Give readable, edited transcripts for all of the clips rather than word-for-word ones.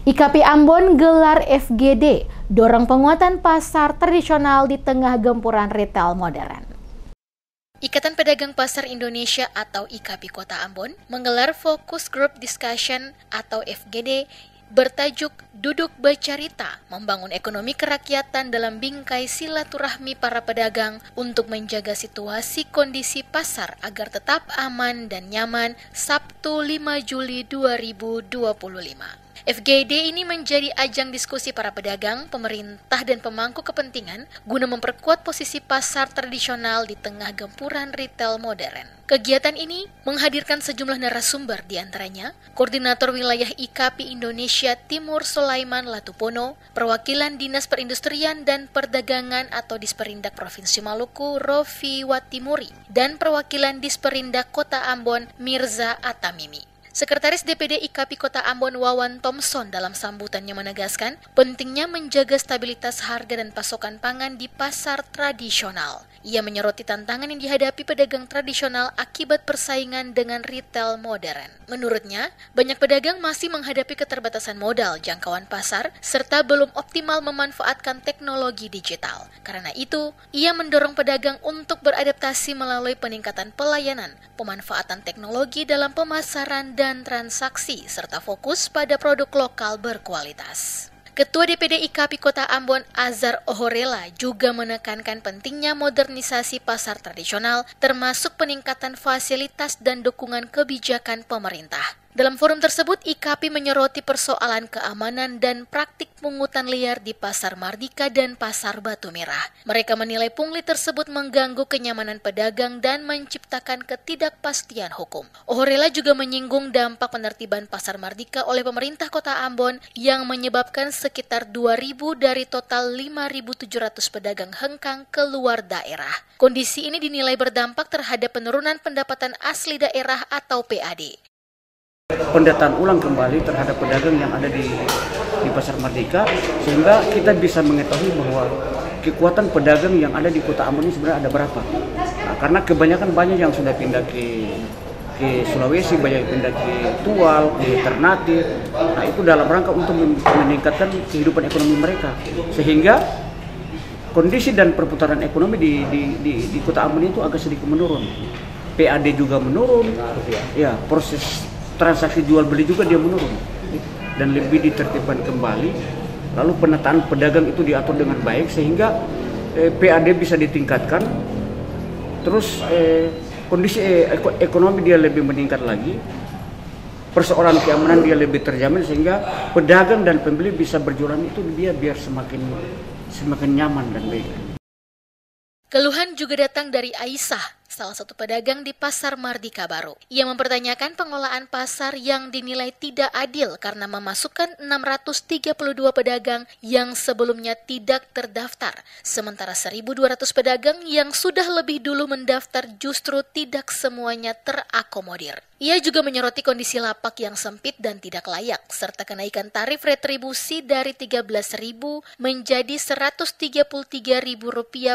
IKAPI Ambon gelar FGD, dorong penguatan pasar tradisional di tengah gempuran retail modern. Ikatan Pedagang Pasar Indonesia atau IKAPI Kota Ambon menggelar Focus Group Discussion atau FGD bertajuk Duduk Bercerita Membangun Ekonomi Kerakyatan dalam Bingkai Silaturahmi Para Pedagang untuk menjaga situasi kondisi pasar agar tetap aman dan nyaman Sabtu 5 Juli 2025. FGD ini menjadi ajang diskusi para pedagang, pemerintah, dan pemangku kepentingan guna memperkuat posisi pasar tradisional di tengah gempuran retail modern. Kegiatan ini menghadirkan sejumlah narasumber, diantaranya Koordinator Wilayah IKAPI Indonesia Timur Sulaiman Latupono, Perwakilan Dinas Perindustrian dan Perdagangan atau Disperindak Provinsi Maluku Rofi Watimuri, dan Perwakilan Disperindak Kota Ambon Mirza Atamimi. Sekretaris DPD IKAPI Kota Ambon Wawan Thompson dalam sambutannya menegaskan pentingnya menjaga stabilitas harga dan pasokan pangan di pasar tradisional. Ia menyoroti tantangan yang dihadapi pedagang tradisional akibat persaingan dengan retail modern. Menurutnya, banyak pedagang masih menghadapi keterbatasan modal, jangkauan pasar, serta belum optimal memanfaatkan teknologi digital. Karena itu, ia mendorong pedagang untuk beradaptasi melalui peningkatan pelayanan, pemanfaatan teknologi dalam pemasaran dan transaksi, serta fokus pada produk lokal berkualitas. Ketua DPD IKAPI Kota Ambon Azhar Ohorela juga menekankan pentingnya modernisasi pasar tradisional termasuk peningkatan fasilitas dan dukungan kebijakan pemerintah. Dalam forum tersebut, IKAPI menyoroti persoalan keamanan dan praktik pungutan liar di Pasar Mardika dan Pasar Batu Merah. Mereka menilai pungli tersebut mengganggu kenyamanan pedagang dan menciptakan ketidakpastian hukum. Ohorela juga menyinggung dampak penertiban Pasar Mardika oleh pemerintah Kota Ambon yang menyebabkan sekitar 2.000 dari total 5.700 pedagang hengkang keluar daerah. Kondisi ini dinilai berdampak terhadap penurunan pendapatan asli daerah atau PAD. Pendataan ulang kembali terhadap pedagang yang ada di Pasar Mardika, sehingga kita bisa mengetahui bahwa kekuatan pedagang yang ada di Kota Ambon ini sebenarnya ada berapa. Nah, karena kebanyakan banyak yang sudah pindah ke Sulawesi, banyak yang pindah ke Tual, ke Ternate. Nah, itu dalam rangka untuk meningkatkan kehidupan ekonomi mereka, sehingga kondisi dan perputaran ekonomi di Kota Ambon itu agak sedikit menurun. PAD juga menurun, ya, proses transaksi jual beli juga dia menurun dan lebih ditertibkan kembali. Lalu penataan pedagang itu diatur dengan baik sehingga PAD bisa ditingkatkan. Terus kondisi ekonomi dia lebih meningkat lagi. Persoalan keamanan dia lebih terjamin sehingga pedagang dan pembeli bisa berjualan itu dia biar semakin nyaman dan baik. Keluhan juga datang dari Aisyah, salah satu pedagang di Pasar Mardika Baru. Ia mempertanyakan pengelolaan pasar yang dinilai tidak adil karena memasukkan 632 pedagang yang sebelumnya tidak terdaftar, sementara 1.200 pedagang yang sudah lebih dulu mendaftar justru tidak semuanya terakomodir. Ia juga menyoroti kondisi lapak yang sempit dan tidak layak, serta kenaikan tarif retribusi dari Rp13.000 menjadi Rp133.000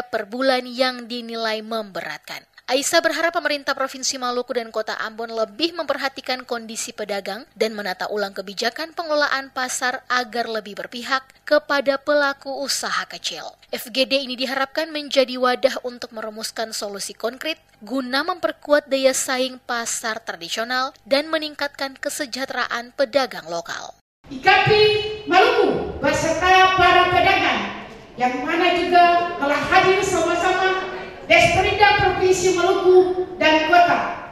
per bulan yang dinilai memberatkan. Aisyah berharap pemerintah Provinsi Maluku dan Kota Ambon lebih memperhatikan kondisi pedagang dan menata ulang kebijakan pengelolaan pasar agar lebih berpihak kepada pelaku usaha kecil. FGD ini diharapkan menjadi wadah untuk merumuskan solusi konkret guna memperkuat daya saing pasar tradisional dan meningkatkan kesejahteraan pedagang lokal. IKAPI Maluku beserta para pedagang yang mana juga telah hadir sama-sama Disperindak Provinsi Maluku dan Kota